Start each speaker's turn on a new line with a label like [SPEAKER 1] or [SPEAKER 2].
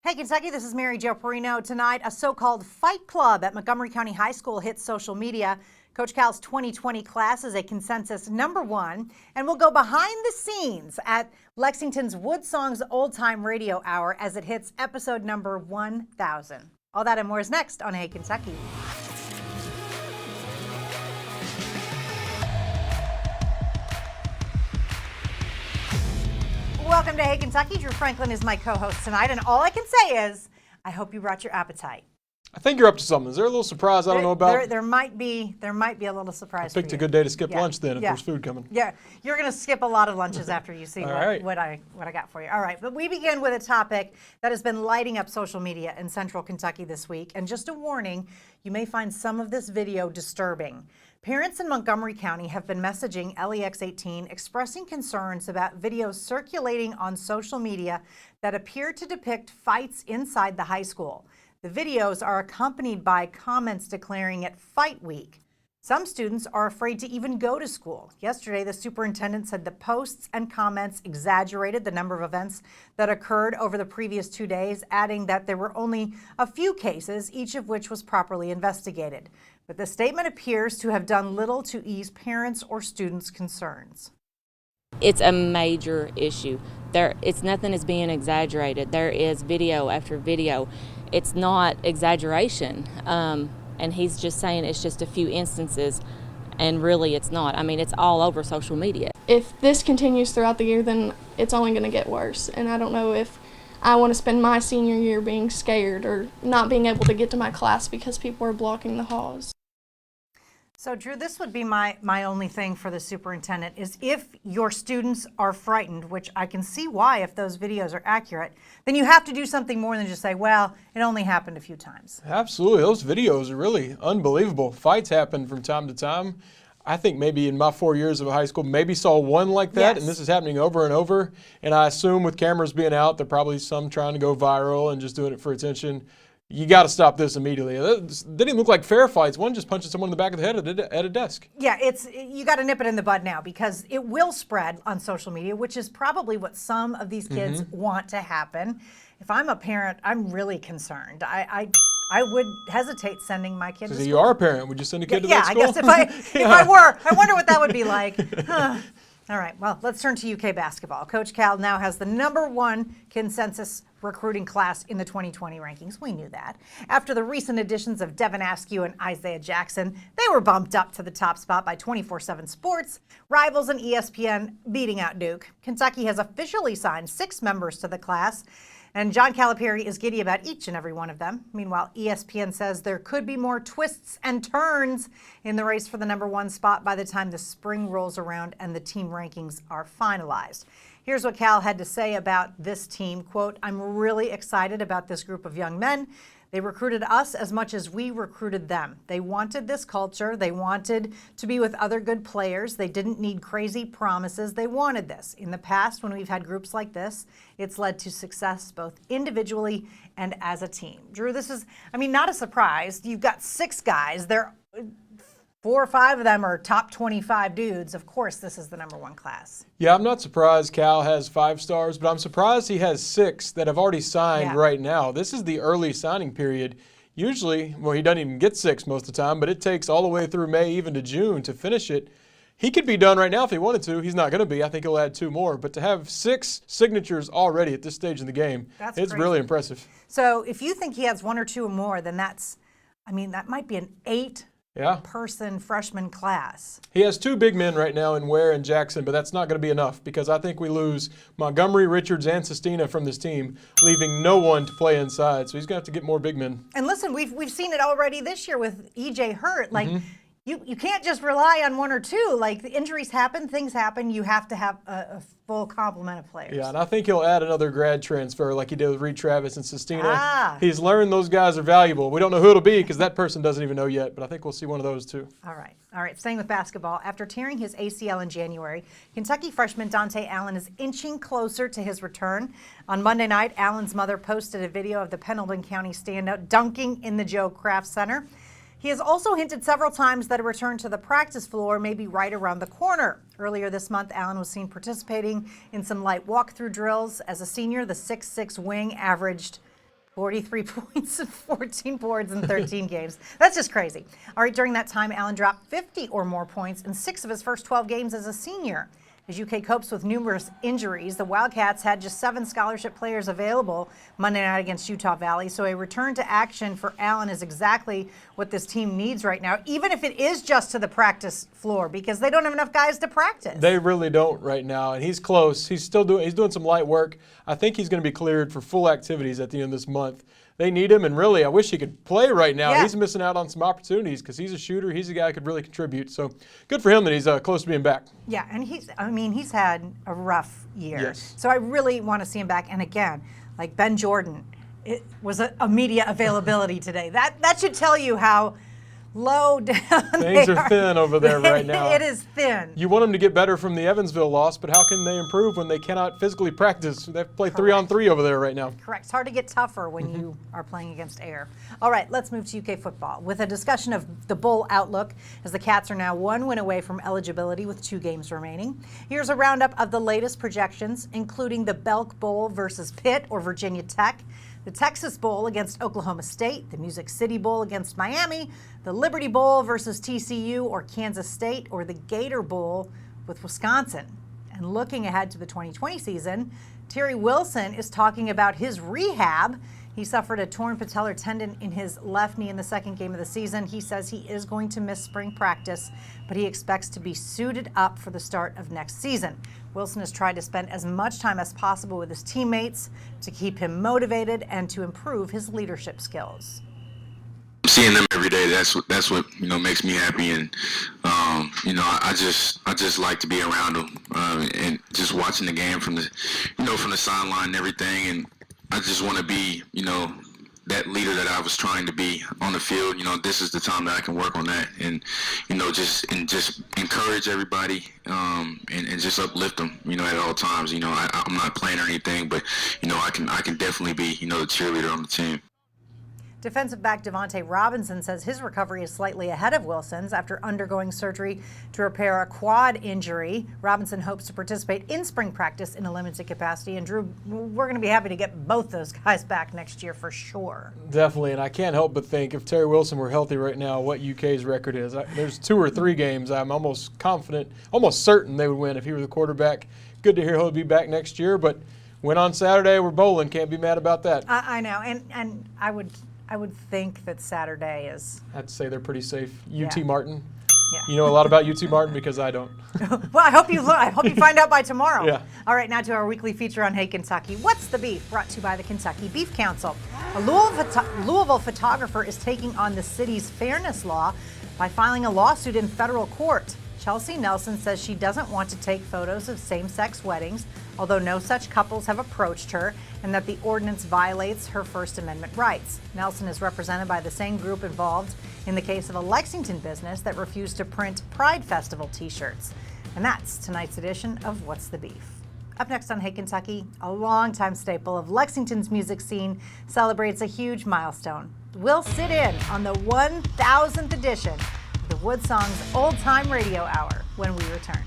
[SPEAKER 1] Hey Kentucky, this is Mary Jo Perino. Tonight, a so-called fight club at Montgomery County High School hits social media. Coach Cal's 2020 class is a consensus #1, and we'll go behind the scenes at Lexington's Wood Songs Old Time Radio Hour as it hits episode number 1000. All that and more is next on Hey Kentucky. Welcome to Hey Kentucky. Drew Franklin is my co-host tonight, and all I can say is, I hope you brought your appetite.
[SPEAKER 2] I think you're up to something. Is there a little surprise I don't know about?
[SPEAKER 1] There might be a little surprise.
[SPEAKER 2] I picked a good day to skip lunch then if there's food coming.
[SPEAKER 1] Yeah, you're going to skip a lot of lunches after you see what I got for you. All right, but we begin with a topic that has been lighting up social media in Central Kentucky this week, and just a warning, you may find some of this video disturbing. Parents in Montgomery County have been messaging LEX18 expressing concerns about videos circulating on social media that appear to depict fights inside the high school. The videos are accompanied by comments declaring it Fight Week. Some students are afraid to even go to school. Yesterday, the superintendent said the posts and comments exaggerated the number of events that occurred over the previous 2 days, adding that there were only a few cases, each of which was properly investigated. But the statement appears to have done little to ease parents' or students' concerns.
[SPEAKER 3] It's a major issue. Nothing is being exaggerated. There is video after video. It's not exaggeration. And he's just saying it's just a few instances, and really it's not. I mean, it's all over social media.
[SPEAKER 4] If this continues throughout the year, then it's only going to get worse. And I don't know if I want to spend my senior year being scared or not being able to get to my class because people are blocking the halls.
[SPEAKER 1] So, Drew, this would be my only thing for the superintendent is if your students are frightened, which I can see why if those videos are accurate, then you have to do something more than just say, well, it only happened a few times.
[SPEAKER 2] Absolutely. Those videos are really unbelievable. Fights happen from time to time. I think maybe in my 4 years of high school, maybe saw one like that, and this is happening over and over. And I assume with cameras being out, there are probably some trying to go viral and just doing it for attention. You got to stop this immediately. They didn't even look like fair fights. One just punching someone in the back of the head at a desk.
[SPEAKER 1] Yeah, you got to nip it in the bud now because it will spread on social media, which is probably what some of these kids want to happen. If I'm a parent, I'm really concerned. I would hesitate sending my kid to school.
[SPEAKER 2] You are a parent. Would you send a kid to that school?
[SPEAKER 1] Yeah, I guess if I were, I wonder what that would be like. All right, well, let's turn to UK basketball. Coach Cal now has the #1 consensus recruiting class in the 2020 rankings. We knew that. After the recent additions of Devin Askew and Isaiah Jackson, they were bumped up to the top spot by 24/7 Sports, Rivals, and ESPN beating out Duke. Kentucky has officially signed 6 members to the class, and John Calipari is giddy about each and every one of them. Meanwhile, ESPN says there could be more twists and turns in the race for the #1 spot by the time the spring rolls around and the team rankings are finalized. Here's what Cal had to say about this team. Quote, "I'm really excited about this group of young men. They recruited us as much as we recruited them. They wanted this culture. They wanted to be with other good players. They didn't need crazy promises. They wanted this. In the past, when we've had groups like this, it's led to success both individually and as a team." Drew, this is, not a surprise. You've got 6 guys. 4 or 5 of them are top 25 dudes. Of course, this is the #1 class.
[SPEAKER 2] Yeah, I'm not surprised Cal has 5 stars, but I'm surprised he has 6 that have already signed right now. This is the early signing period. Usually, well, he doesn't even get 6 most of the time, but it takes all the way through May, even to June, to finish it. He could be done right now if he wanted to. He's not going to be. I think he'll add 2 more. But to have 6 signatures already at this stage in the game, it's really impressive.
[SPEAKER 1] So if you think he has 1 or 2 more, then that might be an 8-person freshman class.
[SPEAKER 2] He has 2 big men right now in Ware and Jackson, but that's not going to be enough because I think we lose Montgomery, Richards, and Sestina from this team, leaving no one to play inside. So he's going to have to get more big men.
[SPEAKER 1] And listen, we've seen it already this year with EJ Hurt. You can't just rely on 1 or 2. Like, the injuries happen, things happen. You have to have a full complement of players.
[SPEAKER 2] Yeah, and I think he'll add another grad transfer like he did with Reed Travis and Sestina. He's learned those guys are valuable. We don't know who it'll be because that person doesn't even know yet, but I think we'll see one of those too.
[SPEAKER 1] All right. Staying with basketball, after tearing his ACL in January, Kentucky freshman Donte Allen is inching closer to his return. On Monday night, Allen's mother posted a video of the Pendleton County standout dunking in the Joe Kraft Center. He has also hinted several times that a return to the practice floor may be right around the corner. Earlier this month, Allen was seen participating in some light walkthrough drills. As a senior, the 6'6" wing averaged 43 points and 14 boards in 13 games. That's just crazy. All right, during that time, Allen dropped 50 or more points in 6 of his first 12 games as a senior. As UK copes with numerous injuries, the Wildcats had just 7 scholarship players available Monday night against Utah Valley, so a return to action for Allen is exactly what this team needs right now, even if it is just to the practice floor, because they don't have enough guys to practice.
[SPEAKER 2] They really don't right now, and he's close. He's doing some light work. I think he's going to be cleared for full activities at the end of this month. They need him, and really, I wish he could play right now.
[SPEAKER 1] Yeah.
[SPEAKER 2] He's missing out on some opportunities because he's a shooter. He's a guy who could really contribute. So good for him that he's close to being back.
[SPEAKER 1] Yeah, and he's had a rough year.
[SPEAKER 2] Yes.
[SPEAKER 1] So I really want to see him back. And again, like Ben Jordan, it was a media availability today. That should tell you how low down
[SPEAKER 2] Things are thin over there right now.
[SPEAKER 1] It is thin.
[SPEAKER 2] You want them to get better from the Evansville loss, but how can they improve when they cannot physically practice? They play 3-on-3 over there right now.
[SPEAKER 1] Correct. It's hard to get tougher when you are playing against air. All right, let's move to UK football with a discussion of the bowl outlook, as the Cats are now 1 win away from eligibility with 2 games remaining. Here's a roundup of the latest projections, including the Belk Bowl versus Pitt or Virginia Tech, the Texas Bowl against Oklahoma State, the Music City Bowl against Miami, the Liberty Bowl versus TCU or Kansas State, or the Gator Bowl with Wisconsin. And looking ahead to the 2020 season, Terry Wilson is talking about his rehab. He suffered a torn patellar tendon in his left knee in the second game of the season. He says he is going to miss spring practice, but he expects to be suited up for the start of next season. Wilson has tried to spend as much time as possible with his teammates to keep him motivated and to improve his leadership skills.
[SPEAKER 5] Seeing them every day, that's what makes me happy, and I just like to be around them and just watching the game from the sideline and everything, and I just want to be that leader that I was trying to be on the field. This is the time that I can work on that, and just encourage everybody and just uplift them at all times. I'm not playing or anything, but I can definitely be the cheerleader on the team.
[SPEAKER 1] Defensive back Devontae Robinson says his recovery is slightly ahead of Wilson's after undergoing surgery to repair a quad injury. Robinson hopes to participate in spring practice in a limited capacity. And Drew, we're going to be happy to get both those guys back next year for sure.
[SPEAKER 2] Definitely, and I can't help but think if Terry Wilson were healthy right now, what UK's record is. There's 2 or 3 games I'm almost confident, almost certain they would win if he were the quarterback. Good to hear he'll be back next year, but win on Saturday, we're bowling. Can't be mad about that.
[SPEAKER 1] I know, and I would think that Saturday is.
[SPEAKER 2] I'd say they're pretty safe. UT
[SPEAKER 1] Yeah.
[SPEAKER 2] Martin.
[SPEAKER 1] Yeah.
[SPEAKER 2] You know a lot about UT Martin because I don't.
[SPEAKER 1] Well, I hope you find out by tomorrow.
[SPEAKER 2] Yeah.
[SPEAKER 1] All right, now to our weekly feature on Hey Kentucky. What's the Beef? Brought to you by the Kentucky Beef Council. A Louisville photographer is taking on the city's fairness law by filing a lawsuit in federal court. Chelsea Nelson says she doesn't want to take photos of same-sex weddings, although no such couples have approached her, and that the ordinance violates her First Amendment rights. Nelson is represented by the same group involved in the case of a Lexington business that refused to print Pride Festival t-shirts. And that's tonight's edition of What's the Beef? Up next on Hey Kentucky, a longtime staple of Lexington's music scene celebrates a huge milestone. We'll sit in on the 1000th edition of the Woodsong's Old Time Radio Hour when we return.